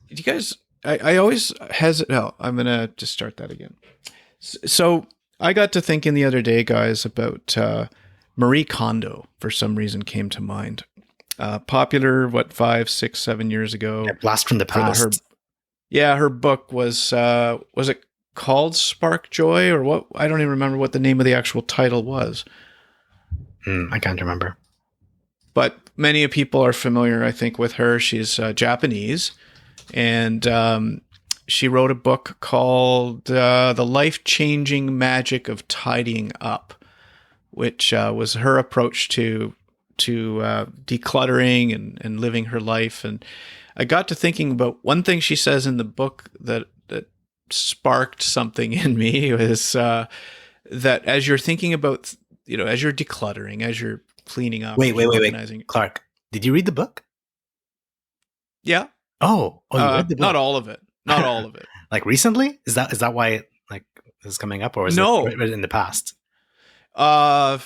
you guys, I always hesitate. No, I'm going to just start that again. So I got to thinking the other day, guys, about Marie Kondo for some reason came to mind. Popular, what, 5, 6, 7 years ago? Yeah, blast from the past. Her book was it called Spark Joy or what? I don't even remember what the name of the actual title was. I can't remember. But many people are familiar, I think, with her. She's Japanese, and she wrote a book called The Life-Changing Magic of Tidying Up, which was her approach to decluttering and living her life. And I got to thinking about one thing she says in the book that sparked something in me was that as you're thinking about, as you're decluttering, as you're cleaning up, wait, Clark, did you read the book? Yeah. Oh, you read the book. Not all of it. Not all of it. Like recently? Is that why it is coming up, or is it in the past? It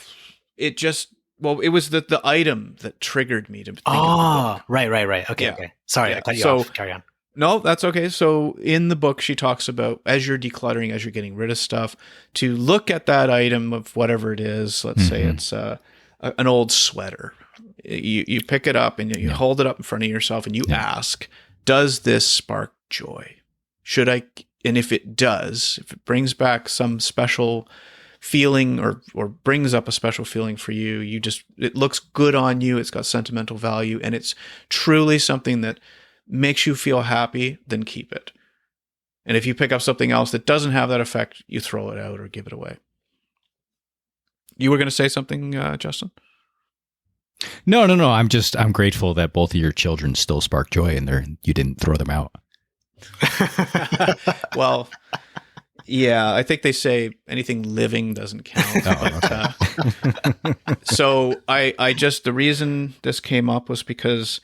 was the item that triggered me to think of the book. Right. Okay. Sorry, I cut you off. Carry on. No, that's okay. So in the book, she talks about as you're decluttering, as you're getting rid of stuff, to look at that item of whatever it is. Let's say it's an old sweater. You pick it up and you hold it up in front of yourself and you ask, does this spark joy? Should I? And if it does, if it brings back some special feeling or brings up a special feeling for you, it looks good on you. It's got sentimental value and it's truly something that makes you feel happy, then keep it. And if you pick up something else that doesn't have that effect, you throw it out or give it away. You were going to say something, Justin? No. I'm grateful that both of your children still spark joy and you didn't throw them out. Well, yeah, I think they say anything living doesn't count. So the reason this came up was because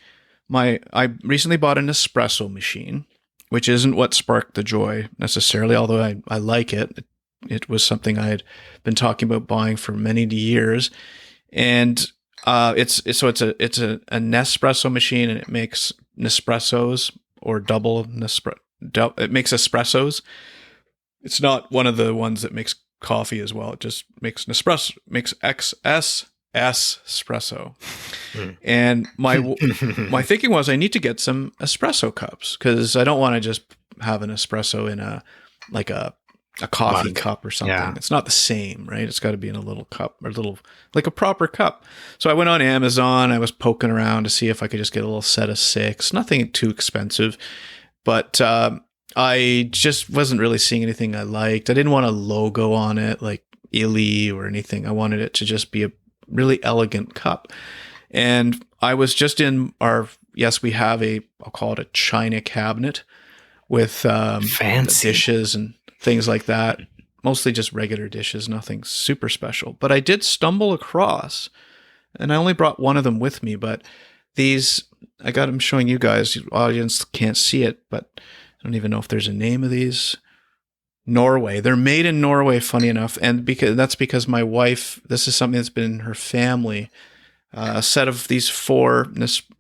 I recently bought an espresso machine, which isn't what sparked the joy necessarily, although I like it. It was something I had been talking about buying for many years. And it's a Nespresso machine, and it makes Nespressos or it makes espressos. It's not one of the ones that makes coffee as well. It just makes Nespresso, makes XS espresso. And my thinking was I need to get some espresso cups because I don't want to just have an espresso in a coffee cup or something. Yeah. It's not the same, right? It's got to be in a little cup or like a proper cup. So I went on Amazon. I was poking around to see if I could just get a little set of 6, nothing too expensive, but I just wasn't really seeing anything I liked. I didn't want a logo on it like Illy or anything. I wanted it to just be a really elegant cup. And I was just in we have I'll call it a china cabinet with fancy dishes and things like that. Mostly just regular dishes, nothing super special. But I did stumble across, and I only brought one of them with me, but these, I got them showing you guys. The audience can't see it, but I don't even know if there's a name of these. Norway. They're made in Norway, funny enough. And because my wife, this is something that's been in her family, a set of these 4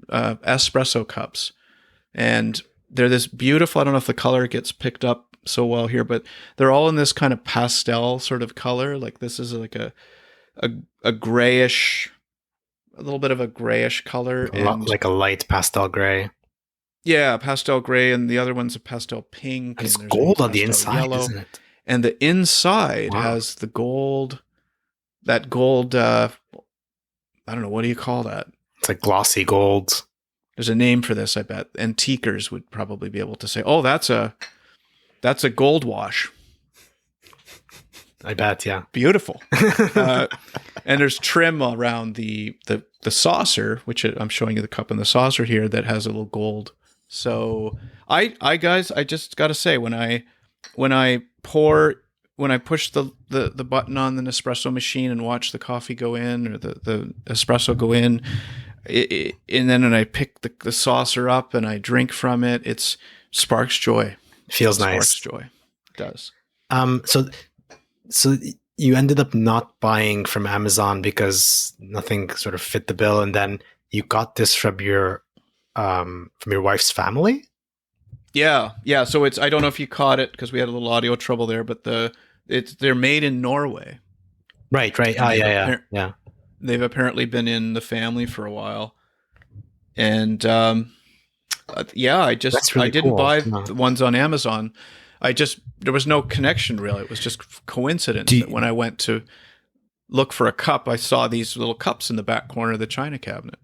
espresso cups. And they're this beautiful, I don't know if the color gets picked up so well here, but they're all in this kind of pastel sort of color. Like this is like a grayish, a little bit of a grayish color. Like a light pastel gray. Yeah, pastel gray, and the other one's a pastel pink. And it's gold on the inside, yellow. Isn't it? And the inside has the gold, that gold, I don't know, what do you call that? It's like glossy gold. There's a name for this, I bet. Antiquers would probably be able to say, oh, that's a gold wash. I bet, yeah. Beautiful. And there's trim around the saucer, which I'm showing you the cup and the saucer here, that has a little gold. So I guys, I just got to say, when I push the button on the Nespresso machine and watch the coffee go in or the espresso go in, and then when I pick the saucer up and I drink from it, it sparks joy. Feels nice. Sparks joy. It does. So you ended up not buying from Amazon because nothing sort of fit the bill, and then you got this from your wife's family? Yeah. So I don't know if you caught it because we had a little audio trouble there, but they're made in Norway. Right. Oh, yeah. They've apparently been in the family for a while, and I That's really didn't cool. buy No. the ones on Amazon. There was no connection really. It was just coincidence that when I went to look for a cup, I saw these little cups in the back corner of the china cabinet.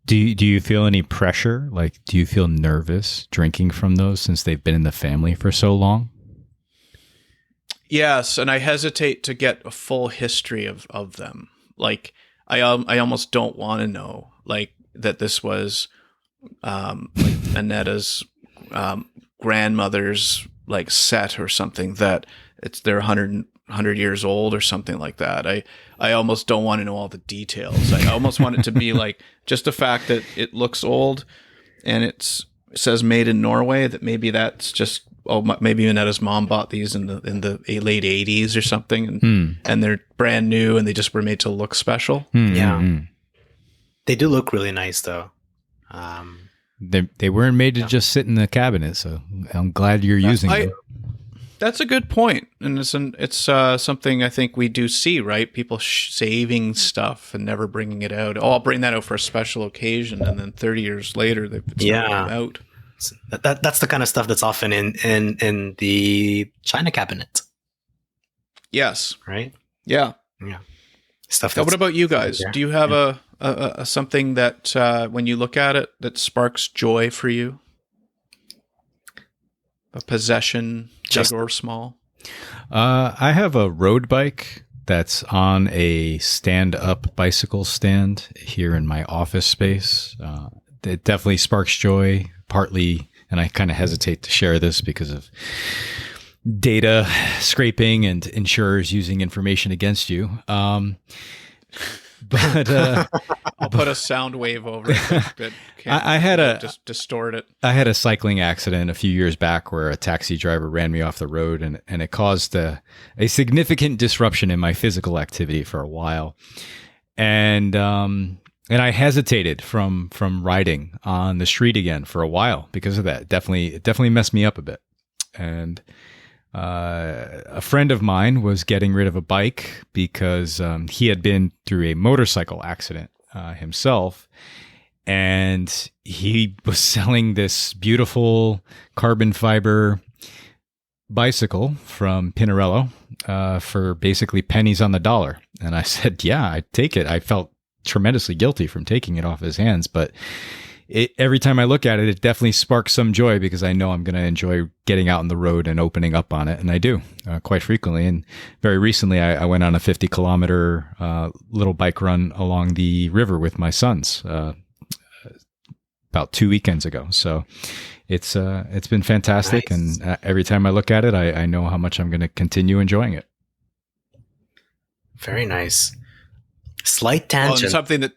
Do you feel any pressure? Like, do you feel nervous drinking from those since they've been in the family for so long? Yes, and I hesitate to get a full history of them. Like, I almost don't want to know, like, that this was like Annetta's grandmother's like set or something, that they're 100 years old or something like that. I almost don't want to know all the details. I almost want it to be like just the fact that it looks old and it says made in Norway, that maybe that's just, maybe Annetta's mom bought these in the late 80s or something, and they're brand new and they just were made to look special. Yeah. They do look really nice though. They weren't made to just sit in the cabinet, so I'm glad you're using them. That's a good point, and it's something I think we do see, right? People saving stuff and never bringing it out. Oh, I'll bring that out for a special occasion, and then 30 years later, it's not out. That's the kind of stuff that's often in the china cabinet. Yes. Right. Yeah. Stuff. Now, what about you guys? There. Do you have a something that when you look at it that sparks joy for you? A possession, big or small? I have a road bike that's on a stand-up bicycle stand here in my office space. It definitely sparks joy, partly, and I kind of hesitate to share this because of data scraping and insurers using information against you. But I'll put a sound wave over it that I had just distort it. I had a cycling accident a few years back where a taxi driver ran me off the road, and it caused a significant disruption in my physical activity for a while. And I hesitated from riding on the street again for a while because of that. It definitely messed me up a bit. And a friend of mine was getting rid of a bike because he had been through a motorcycle accident himself, and he was selling this beautiful carbon fiber bicycle from Pinarello for basically pennies on the dollar. And I said, yeah, I'd take it. I felt tremendously guilty from taking it off his hands, but every time I look at it, it definitely sparks some joy because I know I'm going to enjoy getting out on the road and opening up on it. And I do quite frequently. And very recently, I went on a 50-kilometer little bike run along the river with my sons about 2 weekends ago. So it's been fantastic. Nice. And every time I look at it, I know how much I'm going to continue enjoying it. Very nice. Slight tangent. Well, something that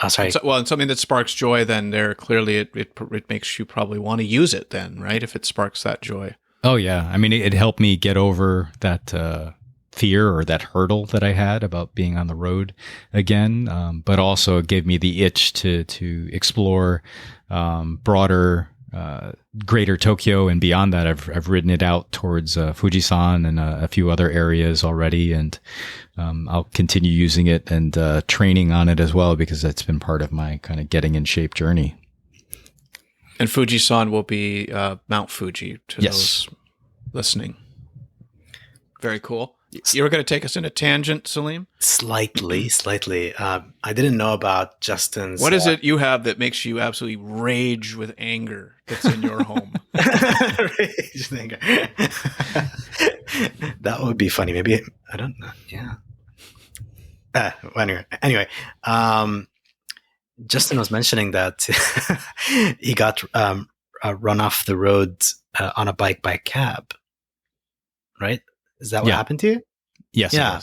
sorry. And something that sparks joy, then there clearly it makes you probably want to use it then, right? If it sparks that joy. Oh, yeah. I mean, it helped me get over that fear or that hurdle that I had about being on the road again. But also it gave me the itch to explore broader, greater Tokyo and beyond that. I've ridden it out towards Fujisan and a few other areas already. And I'll continue using it and training on it as well because that's been part of my kind of getting in shape journey. And Fujisan will be Mount Fuji to those listening. Very cool. You were going to take us in a tangent, Sileem? Slightly. I didn't know about Justin's... What is it you have that makes you absolutely rage with anger that's in your home? Rage with anger. That would be funny. Maybe, I don't know. Yeah. Anyway, Justin was mentioning that he got run off the road on a bike by a cab, right? Is that what happened to you? Yes. Yeah.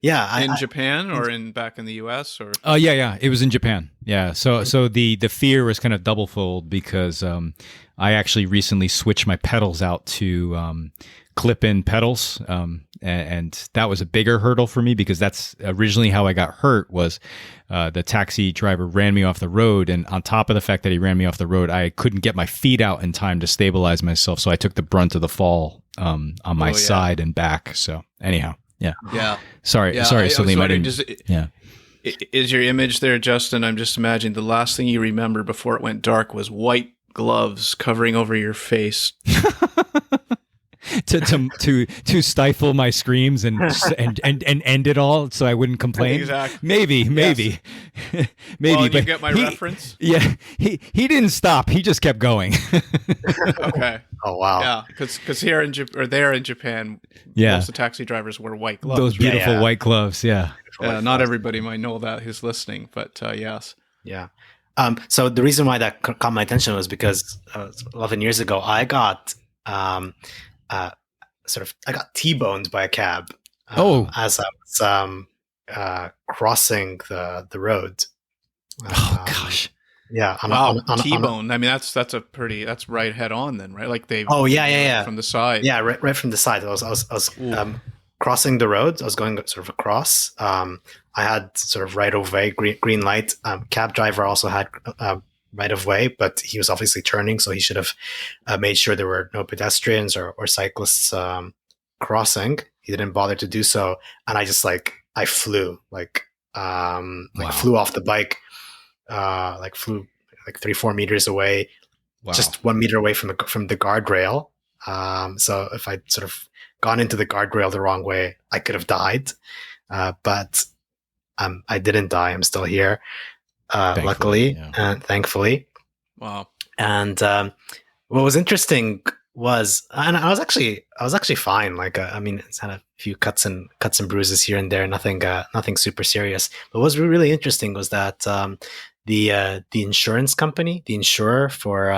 Yeah, in Japan or in back in the US or? Yeah. It was in Japan. Yeah. So the fear was kind of doublefold because I actually recently switched my pedals out to clip-in pedals, and that was a bigger hurdle for me because that's originally how I got hurt. Was the taxi driver ran me off the road, and on top of the fact that he ran me off the road, I couldn't get my feet out in time to stabilize myself, so I took the brunt of the fall on my side and back. So anyhow. Yeah. Sorry, Sileem. I didn't. Yeah. Is your image there, Justin? I'm just imagining the last thing you remember before it went dark was white gloves covering over your face. to stifle my screams and end it all so I wouldn't complain. Exactly. Maybe. Maybe. Well, but you get my reference? Yeah. He didn't stop. He just kept going. Okay. Oh wow. Yeah, because here in there in Japan, most of the taxi drivers wear white gloves. Those beautiful white gloves. Yeah. Not everybody might know that who's listening, but yes. Yeah. So the reason why that caught my attention was because 11 years ago I got I got T-boned by a cab as I was crossing the road. Oh gosh. Yeah. T-bone. I mean, that's right head on then, right? Like they. Oh yeah. From the side. Yeah, right from the side. I was crossing the road. I was going sort of across. I had sort of right of way, green light. Cab driver also had right of way, but he was obviously turning, so he should have made sure there were no pedestrians or cyclists crossing. He didn't bother to do so, and I just I flew flew off the bike, flew 3-4 meters away, just 1 meter away from the guardrail. So if I'd sort of gone into the guardrail the wrong way, I could have died, but I didn't die. I'm still here. Luckily and thankfully. Wow. And what was interesting was, and I was actually fine. It's had a few cuts and bruises here and there, nothing super serious. But what was really interesting was that the insurance company, the insurer for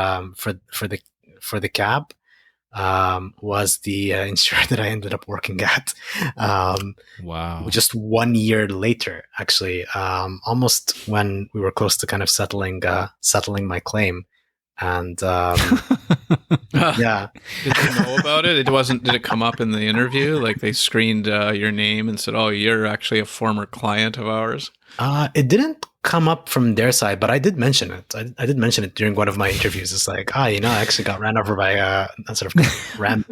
the cab, was the insurer that I ended up working at. Wow. Just 1 year later, actually, almost when we were close to kind of settling my claim. And yeah. Did they know about it? Did it come up in the interview? Like they screened your name and said, "Oh, you're actually a former client of ours"? It didn't come up from their side, but I did mention it. I did mention it during one of my interviews. It's like, I actually got ran over by sort of rammed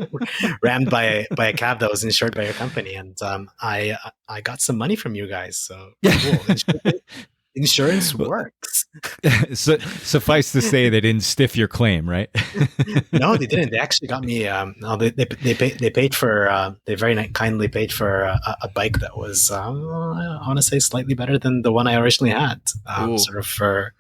by a cab that was insured by your company, and I got some money from you guys. So cool. Insurance works. So, suffice to say, they didn't stiff your claim, right? No, they didn't. They actually got me. They paid for. They very kindly paid for a bike that was, I want to say, slightly better than the one I originally had. Sort of for.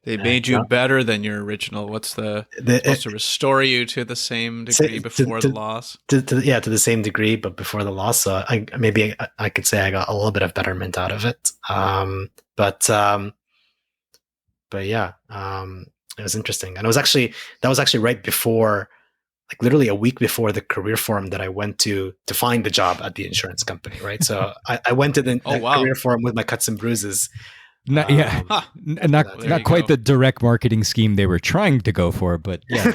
They made you better than your original. What's supposed to restore you to the same degree before the loss? To the same degree, but before the loss. So I could say I got a little bit of betterment out of it. But yeah, it was interesting, and that was actually right before, like literally a week before the career forum that I went to find the job at the insurance company. Right, so I went to the career forum with my cuts and bruises. Not quite the direct marketing scheme they were trying to go for, but yeah.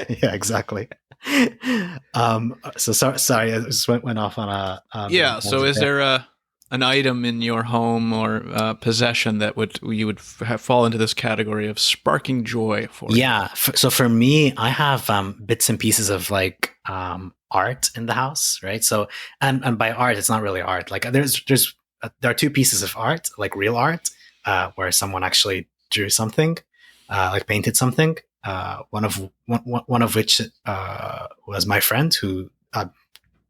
Yeah, exactly. So sorry, I just went off on a. So is there an item in your home or possession that you would fall into this category of sparking joy for? Yeah. So for me, I have bits and pieces of art in the house, right? So and by art, it's not really art. Like there are two pieces of art, like real art, where someone actually drew something, like painted something. One of which was my friend who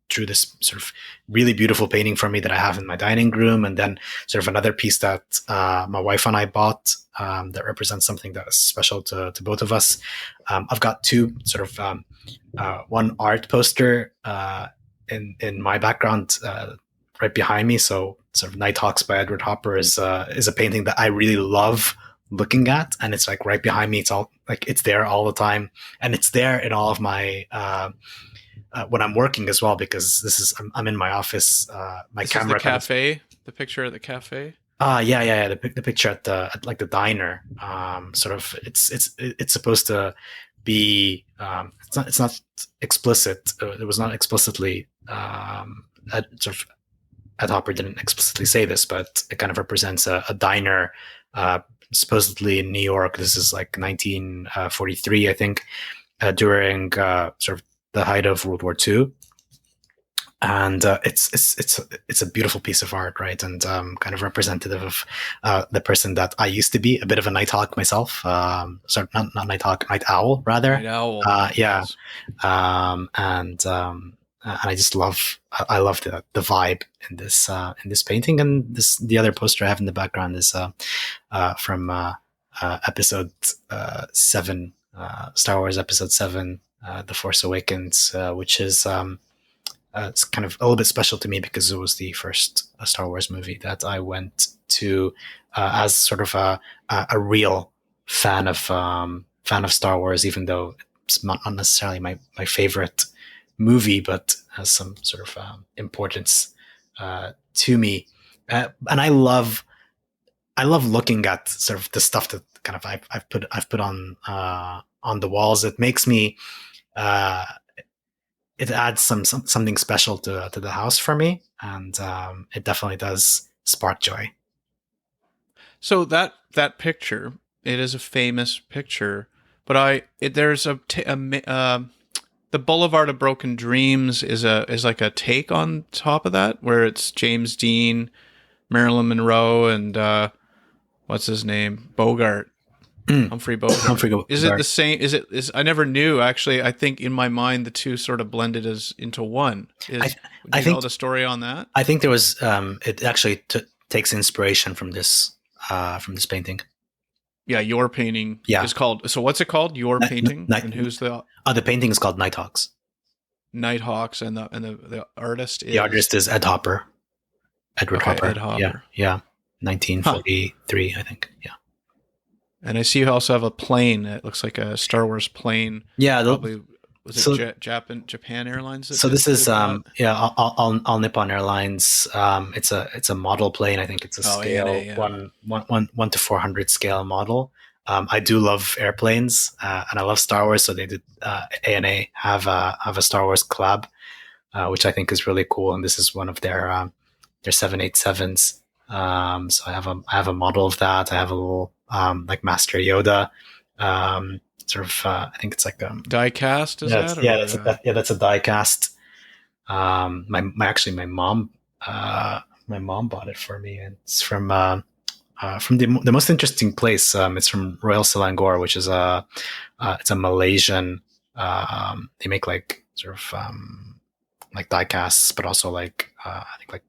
drew this sort of really beautiful painting for me that I have in my dining room, and then sort of another piece that my wife and I bought that represents something that is special to both of us. I've got two sort of one art poster in my background right behind me. So sort of Nighthawks by Edward Hopper is a painting that I really love looking at, and it's like right behind me. It's all like it's there all the time, and it's there in all of my when I'm working as well, because I'm in my office. My This camera is the cafe. The picture at the cafe. Yeah. The picture at like the diner. Sort of, it's supposed to be. It's not explicit. It was not explicitly. Sort of, Ed Hopper didn't explicitly say this, but it kind of represents a diner, supposedly in New York. This is like 1943, I think, during sort of the height of World War II. And it's a beautiful piece of art, right? And kind of representative of the person that I used to be, a bit of a night hawk myself. Sorry, not night hawk, night owl rather. Night owl. Yeah. Yes. And I just love the vibe in this painting. And the other poster I have in the background is from episode 7, Star Wars episode 7, The Force Awakens, which is it's kind of a little bit special to me because it was the first Star Wars movie that I went to as sort of a real fan of Star Wars, even though it's not necessarily my favorite movie, but has some sort of importance to me. And I love looking at sort of the stuff that kind of I've put on the walls. It makes me it adds something special to the house for me, and it definitely does spark joy. So that picture, it is a famous picture, but there's the Boulevard of Broken Dreams is like a take on top of that, where it's James Dean, Marilyn Monroe, and what's his name, Bogart. Humphrey Bogart. Is it the same? Is I never knew, actually. I think in my mind the two sort of blended into one. I think know the story on that. I think there was. It actually takes inspiration from this painting. Yeah, your painting. Yeah. Is called. So what's it called? Your painting. And who's the? The painting is called Nighthawks. Nighthawks, and the artist is. The artist is Ed Hopper. Edward Hopper. Ed Hopper. Yeah. 1943, I think. Yeah. And I see you also have a plane. It looks like a Star Wars plane. Yeah, probably was it Japan Airlines? So this is all Nippon Airlines. It's a model plane. I think it's a scale ANA, yeah. 1 to 400 scale model. I do love airplanes, and I love Star Wars. So they did ANA have a Star Wars collab, which I think is really cool. And this is one of their 787s. So I have a model of that. I have a little like Master Yoda, sort of. I think it's like die cast. That's a die cast. My mom bought it for me, and it's from the most interesting place. It's from Royal Selangor, which is it's a Malaysian. They make like sort of like die casts, but also like I think like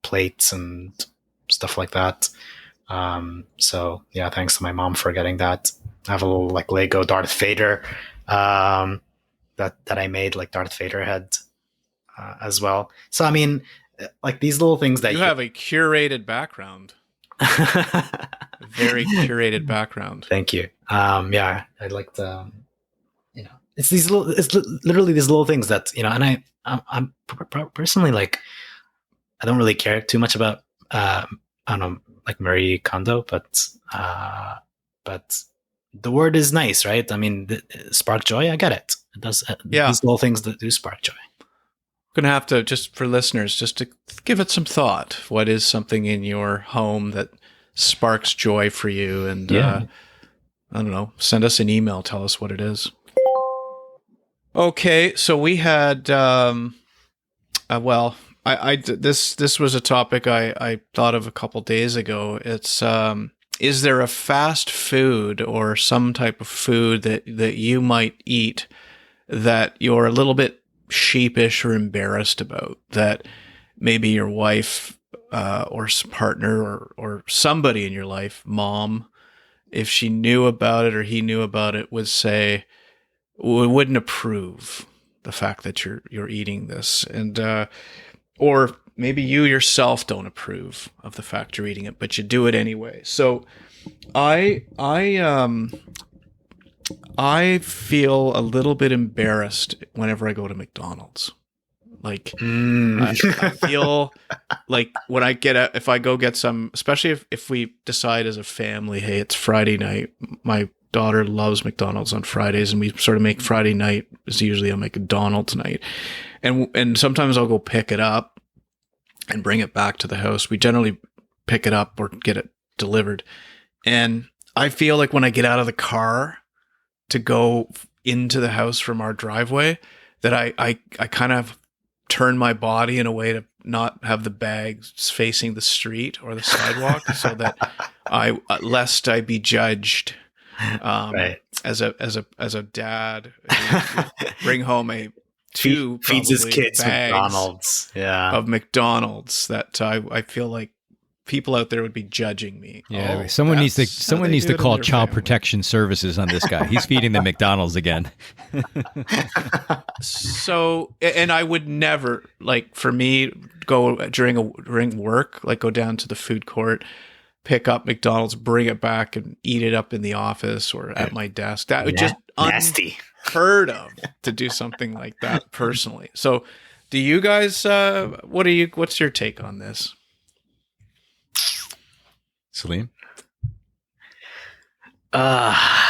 plates and stuff like that. So yeah, thanks to my mom for getting that. I have a little like Lego Darth Vader that I made, like Darth Vader head as well. So I mean, like these little things that you have a curated background. Very curated background. Thank you. Yeah, I'd like to. It's literally these little things that and I'm personally like, I don't really care too much about I don't know, like Marie Kondo, but the word is nice, right? I mean, spark joy. I get it. It does. Yeah, these little things that do spark joy. I'm gonna have to, just for listeners, just to give it some thought. What is something in your home that sparks joy for you? And I don't know. Send us an email. Tell us what it is. Okay, so we had this was a topic I thought of a couple days ago. It's is there a fast food or some type of food that you might eat that you're a little bit sheepish or embarrassed about, that maybe your wife or partner or somebody in your life, mom, if she knew about it or he knew about it, would say wouldn't approve the fact that you're eating this, and or maybe you yourself don't approve of the fact you're eating it, but you do it anyway. So I I feel a little bit embarrassed whenever I go to McDonald's. Like, I feel like when I get out, if I go get some, especially if we decide as a family, hey, it's Friday night. My daughter loves McDonald's on Fridays, and we sort of make Friday night is usually a McDonald's night. And sometimes I'll go pick it up and bring it back to the house. We generally pick it up or get it delivered. And I feel like when I get out of the car to go into the house from our driveway, that I kind of turn my body in a way to not have the bags facing the street or the sidewalk, so that lest I be judged Right. as a dad who bring home Feeds his kids bags McDonald's. Yeah. of McDonald's, that I feel like people out there would be judging me. Yeah, Oh, someone needs that's how they to do it in call their Child family. Protection Services on this guy. He's feeding the McDonald's again. So, and I would never, like, for me, go during work, like go down to the food court, pick up McDonald's, bring it back, and eat it up in the office or at my desk. That would just Nasty. unheard of to do something like that personally. So, do you guys? What's your take on this? Sileem? I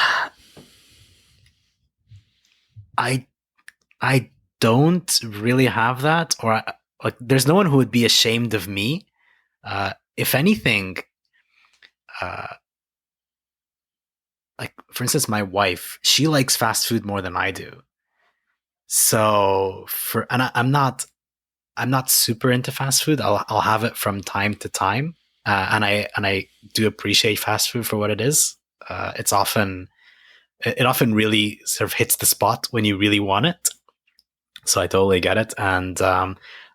don't really have that, or like there's no one who would be ashamed of me. If anything, like for instance, my wife, she likes fast food more than I do. So I'm not super into fast food. I'll have it from time to time, and I do appreciate fast food for what it is. It often really sort of hits the spot when you really want it. So I totally get it, and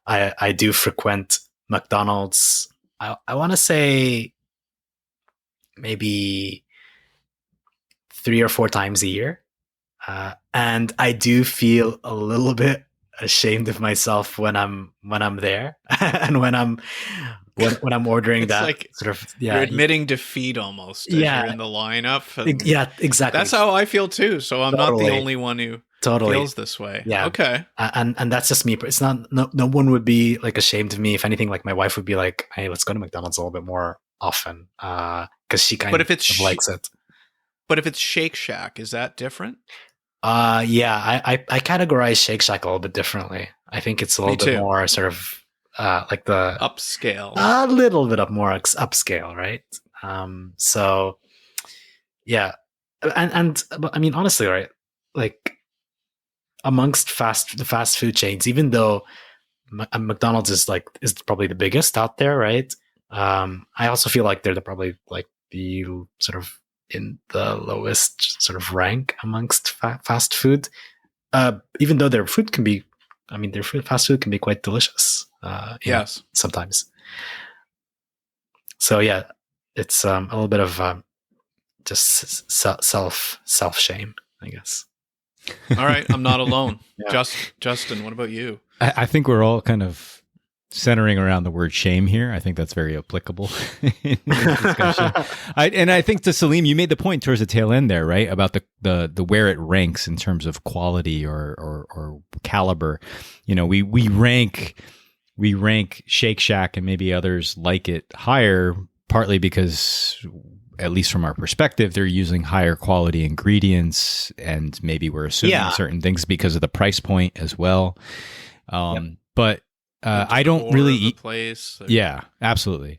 I do frequent McDonald's. I want to say maybe 3 or 4 times a year. And I do feel a little bit ashamed of myself when I'm there and when I'm ordering It's that like sort of you're admitting defeat almost. As Yeah. you're in the lineup. And yeah, exactly. that's how I feel too. So I'm not Totally. the only one who Totally. feels this way. Yeah. Okay. And that's just me. It's not no one would be like ashamed of me. If anything, like my wife would be like, "Hey, let's go to McDonald's a little bit more often," because she kind But of likes it. But if it's Shake Shack, is that different? Yeah, I categorize Shake Shack a little bit differently. I think it's a little bit too. more sort of like the Upscale. a little bit more upscale, right? So yeah, and I mean honestly, right? Like amongst the fast food chains, even though McDonald's is probably the biggest out there, right? I also feel like they're probably like the sort of in the lowest sort of rank amongst fast food, even though their food can be, I mean, their fast food can be quite delicious. Yes. Sometimes. So yeah, it's a little bit of just self shame, I guess. All right. I'm not alone. Yeah. Justin, what about you? I think we're all kind of centering around the word shame here. I think that's very applicable in this discussion. I think to Sileem, you made the point towards the tail end there, right? About the where it ranks in terms of quality or caliber. You know, we rank Shake Shack and maybe others like it higher, partly because, at least from our perspective, they're using higher quality ingredients, and maybe we're assuming certain things because of the price point as well. But I don't really eat place. Yeah, absolutely.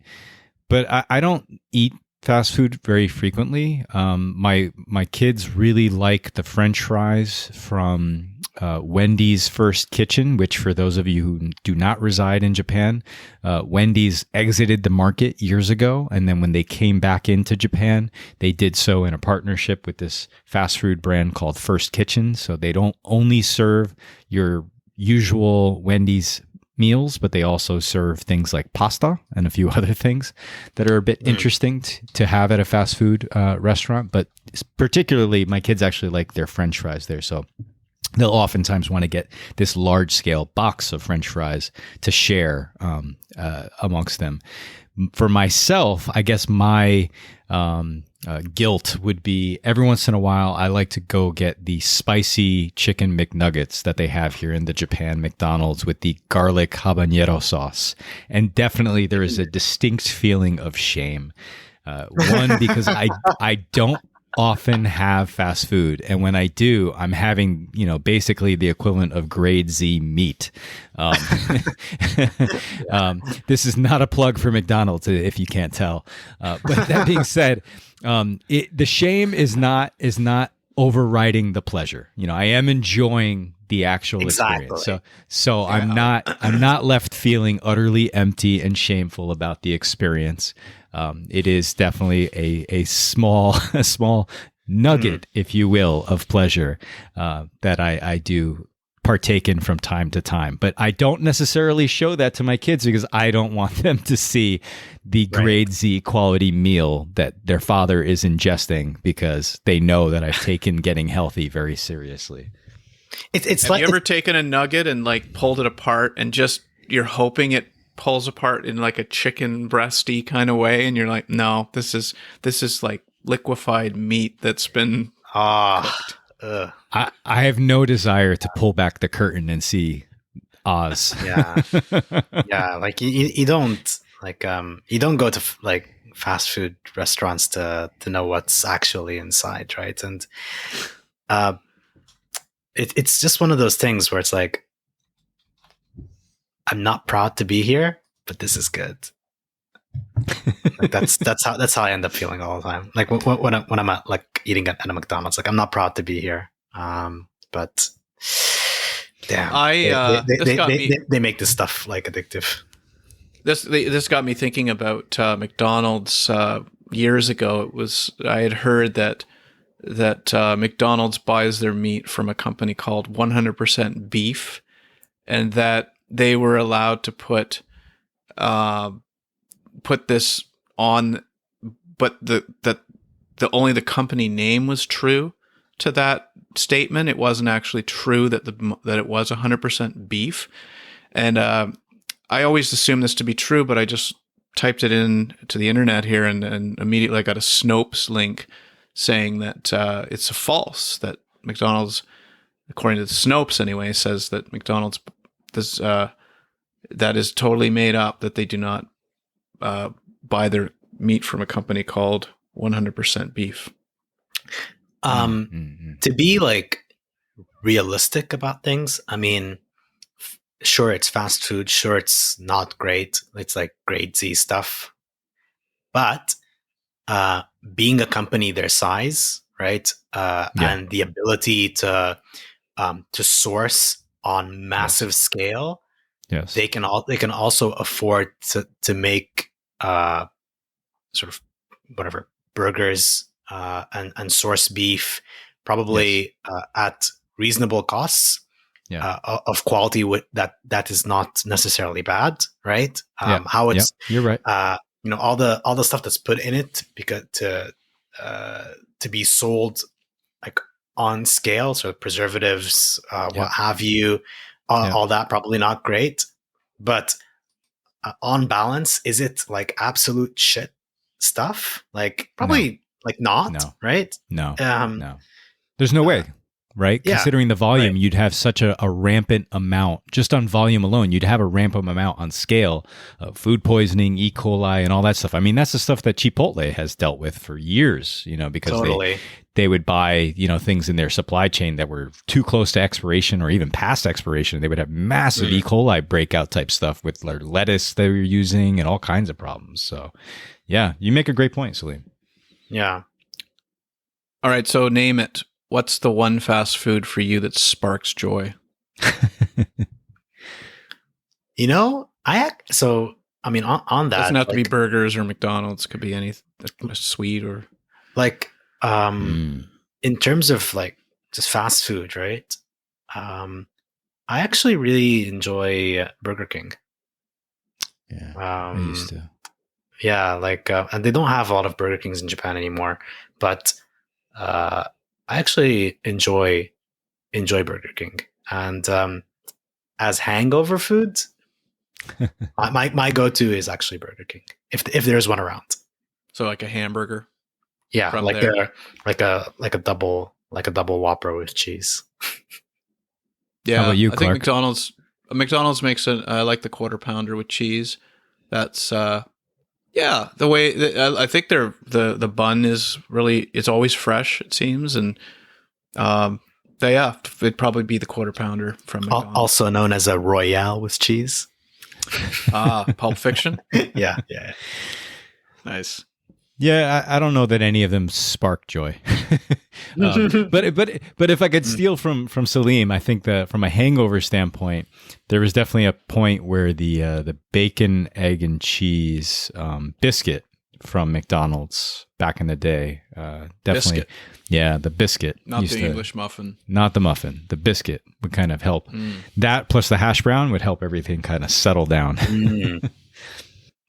But I don't eat fast food very frequently. My kids really like the French fries from Wendy's First Kitchen, which for those of you who do not reside in Japan, Wendy's exited the market years ago. And then when they came back into Japan, they did so in a partnership with this fast food brand called First Kitchen. So they don't only serve your usual Wendy's meals, but they also serve things like pasta and a few other things that are a bit interesting to have at a fast food restaurant. But particularly, my kids actually like their French fries there. So they'll oftentimes want to get this large scale box of French fries to share amongst them. For myself, I guess my guilt would be every once in a while I like to go get the spicy chicken McNuggets that they have here in the Japan McDonald's with the garlic habanero sauce. And definitely there is a distinct feeling of shame. One, because I don't often have fast food, and when I do, I'm having basically the equivalent of grade Z meat. This is not a plug for McDonald's if you can't tell. But that being said, the shame is not overriding the pleasure. I am enjoying the actual experience. So I'm not left feeling utterly empty and shameful about the experience. It is definitely a small nugget, if you will, of pleasure that I do partake in from time to time. But I don't necessarily show that to my kids because I don't want them to see the grade Z quality meal that their father is ingesting, because they know that I've taken getting healthy very seriously. Have you ever taken a nugget and like pulled it apart and just you're hoping it pulls apart in like a chicken breasty kind of way, and you're like, no, this is like liquefied meat that's been cooked. I have no desire to pull back the curtain and see Oz. Yeah, like you don't you don't go to like fast food restaurants to know what's actually inside, right? And it's just one of those things where it's like, I'm not proud to be here, but this is good. Like that's how I end up feeling all the time. Like when I'm at, like eating at a McDonald's, like I'm not proud to be here, but damn, they make this stuff like addictive. This got me thinking about McDonald's. Years ago, I had heard that McDonald's buys their meat from a company called 100% Beef, and that they were allowed to put this on, but only the company name was true to that statement. It wasn't actually true that it was 100% beef, and I always assumed this to be true, but I just typed it in to the internet here, and immediately I got a Snopes link saying that it's a false, that McDonald's, according to the Snopes anyway, says that McDonald's that is totally made up, that they do not buy their meat from a company called 100% Beef. To be like realistic about things, I mean, sure, it's fast food, sure, it's not great, it's like grade Z stuff, but being a company their size, right, and the ability to source on massive scale, they can also afford to make sort of whatever burgers and source beef, probably at reasonable costs, of quality that is not necessarily bad, right? How it's you're right. All the stuff that's put in it because to be sold like on scale, so preservatives, what have you, all that probably not great, but on balance, is it like absolute shit stuff? Like probably like not, right? No. There's no way. Right? Considering the volume, you'd have such a rampant amount, just on volume alone, you'd have a rampant amount on scale of food poisoning, E. coli, and all that stuff. I mean, that's the stuff that Chipotle has dealt with for years, because they would buy, things in their supply chain that were too close to expiration or even past expiration. They would have massive E. coli breakout type stuff with their lettuce they were using and all kinds of problems. So, yeah, you make a great point, Sileem. Yeah. All right, so name it. What's the one fast food for you that sparks joy? I mean, on that, it doesn't have to be burgers or McDonald's. Could be anything sweet or like, in terms of like just fast food, right? I actually really enjoy Burger King. Yeah, I used to. Yeah, like, and they don't have a lot of Burger Kings in Japan anymore, but I actually enjoy Burger King, and as hangover food, my go-to is actually Burger King if there's one around. So like a hamburger. Yeah, from like there. they're like a double Whopper with cheese. How about Yeah, you, I think Clark? McDonald's makes it. I like the quarter pounder with cheese. That's yeah, the way I think the bun is really, it's always fresh, it seems, and um yeah, it'd probably be the quarter pounder from McDonald's. Also known as a Royale with cheese. Pulp Fiction. Yeah, yeah. Nice. Yeah, I don't know that any of them spark joy. But if I could steal from Salim, I think that from a hangover standpoint, there was definitely a point where the bacon, egg, and cheese biscuit from McDonald's back in the day, definitely, Biscuit. yeah, the biscuit, Not used the to- English muffin. not the muffin, the biscuit would kind of help. That plus the hash brown would help everything kind of settle down. Mm.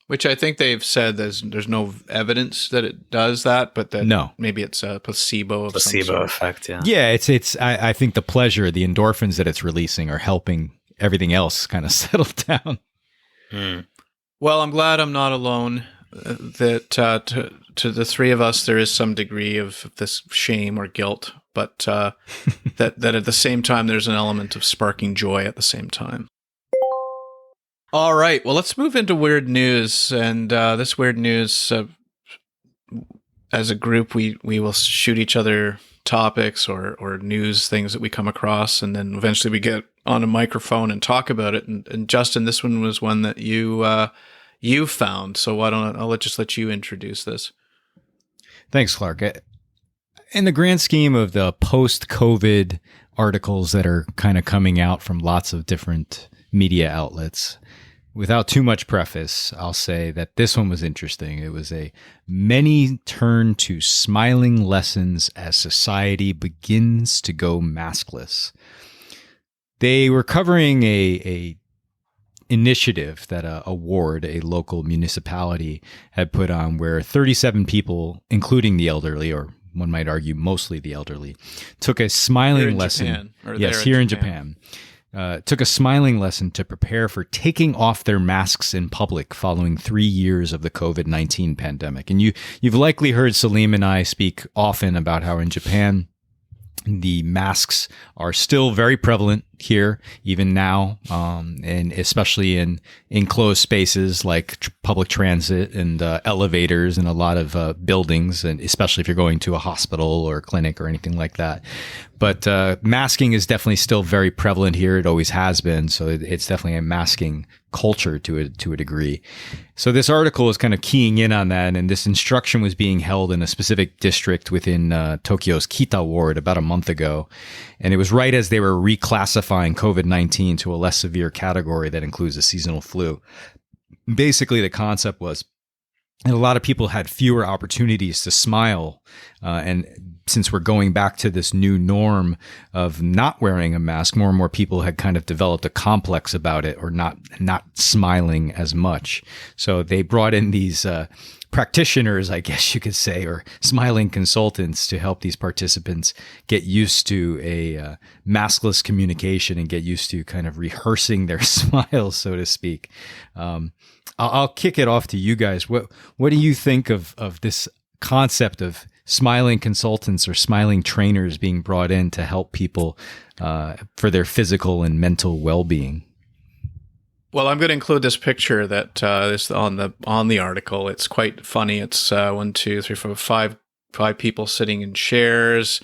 Which I think they've said there's no evidence that it does that, but that No. maybe it's a placebo of some Placebo sort. effect. Yeah. Yeah, it's. I think the pleasure, the endorphins that it's releasing, are helping everything else kind of settle down. Mm. Well, I'm glad I'm not alone. That to the three of us, there is some degree of this shame or guilt, but that at the same time, there's an element of sparking joy at the same time. All right, well, let's move into weird news, and this weird news, as a group, we will shoot each other topics or news things that we come across, and then eventually we get on a microphone and talk about it. And Justin, this one was one that you found, so why don't I'll just let you introduce this. Thanks, Clark. In the grand scheme of the post-COVID articles that are kind of coming out from lots of different media outlets, without too much preface, I'll say that this one was interesting. It was a many turn to smiling lessons as society begins to go maskless. They were covering a initiative that a ward, a local municipality, had put on, where 37 people, including the elderly, or one might argue mostly the elderly, took a smiling Here in lesson. Japan, or Yes, there here in Japan. Took a smiling lesson to prepare for taking off their masks in public following 3 years of the COVID-19 pandemic. And you've likely heard Salim and I speak often about how in Japan, the masks are still very prevalent here, even now, and especially in enclosed spaces like public transit and elevators and a lot of buildings, and especially if you're going to a hospital or a clinic or anything like that. But masking is definitely still very prevalent here. It always has been. So it's definitely a masking culture to a degree. So this article is kind of keying in on that. And this instruction was being held in a specific district within Tokyo's Kita ward about a month ago. And it was right as they were reclassifying COVID-19 to a less severe category that includes a seasonal flu. Basically, the concept was, and a lot of people had fewer opportunities to smile. And since we're going back to this new norm of not wearing a mask, more and more people had kind of developed a complex about it, or not smiling as much. So they brought in these practitioners, I guess you could say, or smiling consultants, to help these participants get used to a maskless communication and get used to kind of rehearsing their smiles, so to speak. I'll kick it off to you guys. What do you think of this concept of smiling consultants or smiling trainers being brought in to help people for their physical and mental well-being? Well, I'm going to include this picture that is on the article. It's quite funny. It's 1, 2, 3, 4, 5 people sitting in chairs.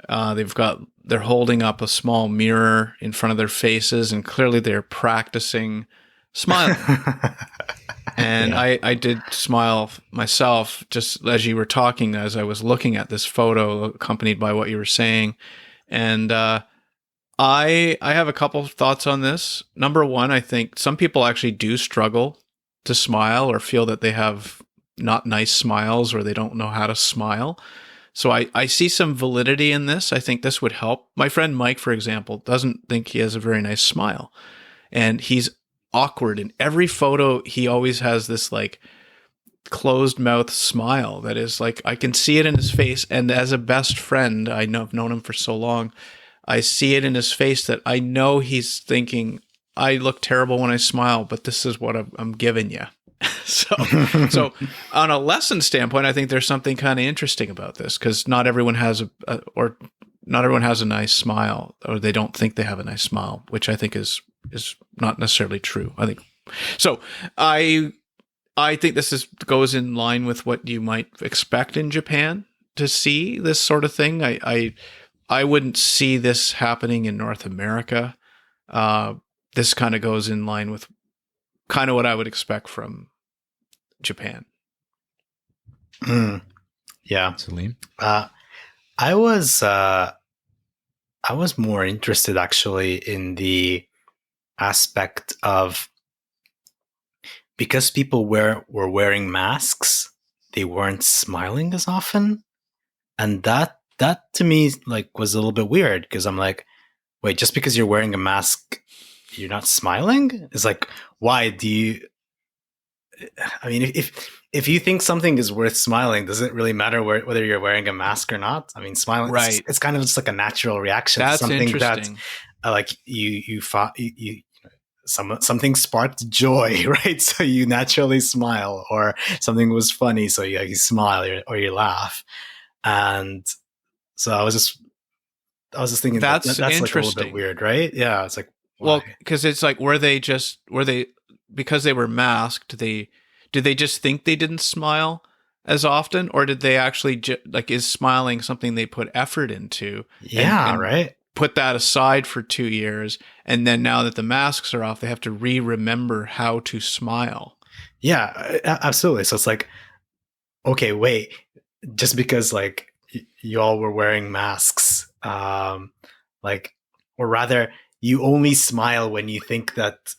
They're holding up a small mirror in front of their faces, and clearly they're practicing smiling. And yeah. I did smile myself just as you were talking, as I was looking at this photo accompanied by what you were saying. And I have a couple of thoughts on this. Number one, I think some people actually do struggle to smile, or feel that they have not nice smiles, or they don't know how to smile. So I see some validity in this. I think this would help. My friend Mike, for example, doesn't think he has a very nice smile. And he's awkward. In every photo, he always has this like closed mouth smile that is like, I can see it in his face. And as a best friend, I've known him for so long, I see it in his face that I know he's thinking, I look terrible when I smile, but this is what I'm giving you. So on a lesson standpoint, I think there's something kind of interesting about this, because not everyone has not everyone has a nice smile, or they don't think they have a nice smile, which I think is not necessarily true. I think so. I think goes in line with what you might expect in Japan to see this sort of thing. I wouldn't see this happening in North America. This kind of goes in line with kind of what I would expect from Japan. Yeah. Sileem? I was more interested actually in the aspect of, because people were wearing masks, they weren't smiling as often. And that to me like was a little bit weird, because I'm like, wait, just because you're wearing a mask, you're not smiling? It's like, why do you? I mean, if you think something is worth smiling, does it really matter whether you're wearing a mask or not? I mean, smiling, right? It's kind of just like a natural reaction That's to something that, interesting. like something sparked joy, right? So you naturally smile, or something was funny, so you smile or you laugh. And so I was just thinking that's like a little bit weird, right? Yeah, it's like, why? Well, because it's like, were they because they were masked? Did they just think they didn't smile as often, or did they actually is smiling something they put effort into? Yeah, and right. Put that aside for 2 years, and then now that the masks are off, they have to remember how to smile. Yeah, absolutely. So it's like, okay, wait, just because like y'all were wearing masks, like, or rather, you only smile when you think that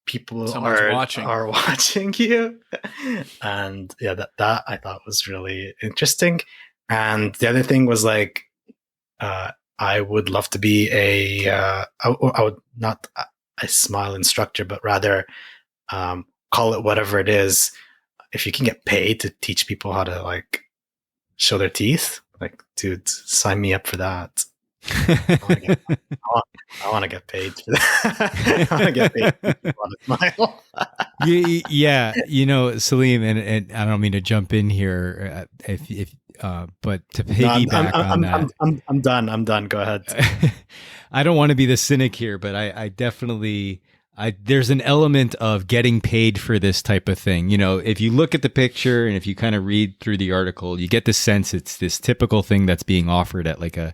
people are watching you. And yeah, that I thought was really interesting. And the other thing was like, I would love to be I would not a smile instructor, but rather call it whatever it is. If you can get paid to teach people how to like show their teeth, like, dude, sign me up for that. I want to get paid for that. I want to get paid for smile. Yeah, Sileem, and I don't mean to jump in here, but to piggyback on that, I'm done. Go ahead. I don't want to be the cynic here, but I definitely. There's an element of getting paid for this type of thing. If you look at the picture and if you kind of read through the article, you get the sense it's this typical thing that's being offered at like a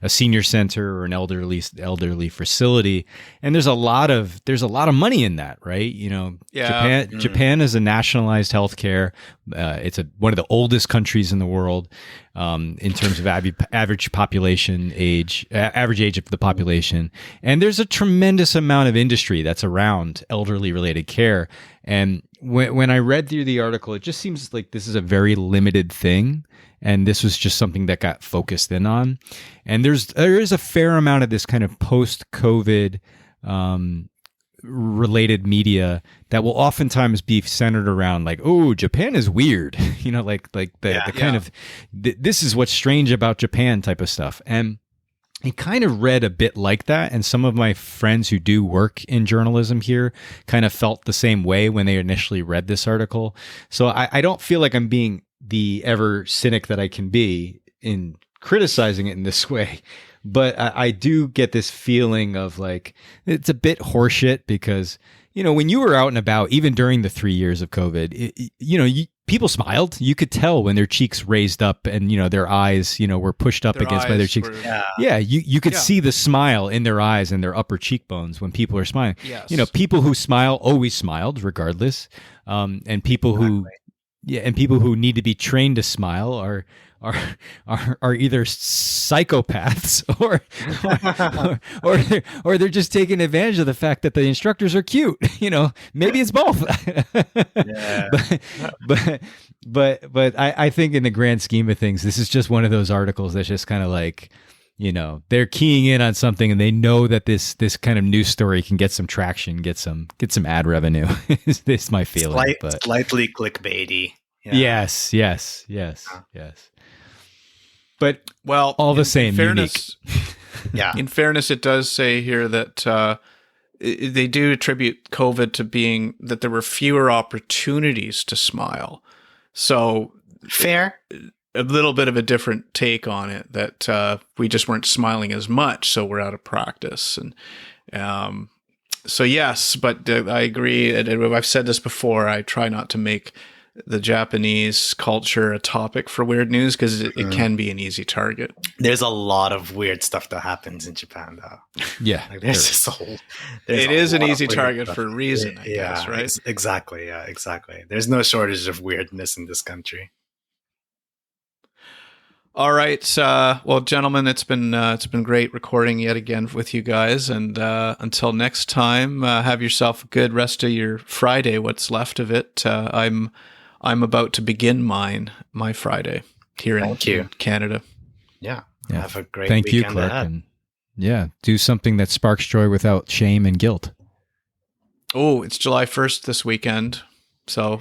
senior center or an elderly facility. And there's a lot of money in that, right? Yeah. Japan is a nationalized healthcare. It's one of the oldest countries in the world. In terms of average age of the population. And there's a tremendous amount of industry that's around elderly related care. And when I read through the article, it just seems like this is a very limited thing. And this was just something that got focused in on. And there is a fair amount of this kind of post-COVID related media that will oftentimes be centered around like, oh, Japan is weird, the kind of this is what's strange about Japan type of stuff. And it kind of read a bit like that. And some of my friends who do work in journalism here kind of felt the same way when they initially read this article. So I don't feel like I'm being the ever cynic that I can be in criticizing it in this way. But I do get this feeling of like, it's a bit horseshit because, when you were out and about, even during the 3 years of COVID, people smiled. You could tell when their cheeks raised up and, their eyes, were pushed up against by their cheeks. You could see the smile in their eyes and their upper cheekbones when people are smiling. Yes. People who smile always smiled regardless. And people who need to be trained to smile are either psychopaths or they're just taking advantage of the fact that the instructors are cute. Maybe it's both. Yeah. But I think in the grand scheme of things, this is just one of those articles that's just kind of like, they're keying in on something and they know that this kind of news story can get some traction, get some ad revenue. This my feeling, slightly clickbaity. Yeah. Yes. But all the same, in fairness, unique. In fairness, it does say here that they do attribute COVID to being that there were fewer opportunities to smile. So Fair. a little bit of a different take on it, that we just weren't smiling as much, so we're out of practice. And so yes, but I agree. And I've said this before. I try not to make the Japanese culture a topic for weird news because it can be an easy target. There's a lot of weird stuff that happens in Japan, though. Yeah. Like, there's just a whole. It is an easy weird target stuff. for a reason, I guess, right? Exactly. Yeah, exactly. There's no shortage of weirdness in this country. All right. Well, gentlemen, it's been great recording yet again with you guys. And until next time, have yourself a good rest of your Friday. What's left of it? I'm about to begin my Friday here in Canada. Yeah. Yeah. Have a great Thank you, weekend Clark. ahead. And yeah, do something that sparks joy without shame and guilt. Oh, it's July 1st this weekend, so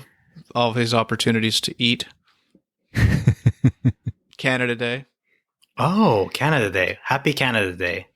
all these opportunities to eat. Canada Day. Oh, Canada Day. Happy Canada Day.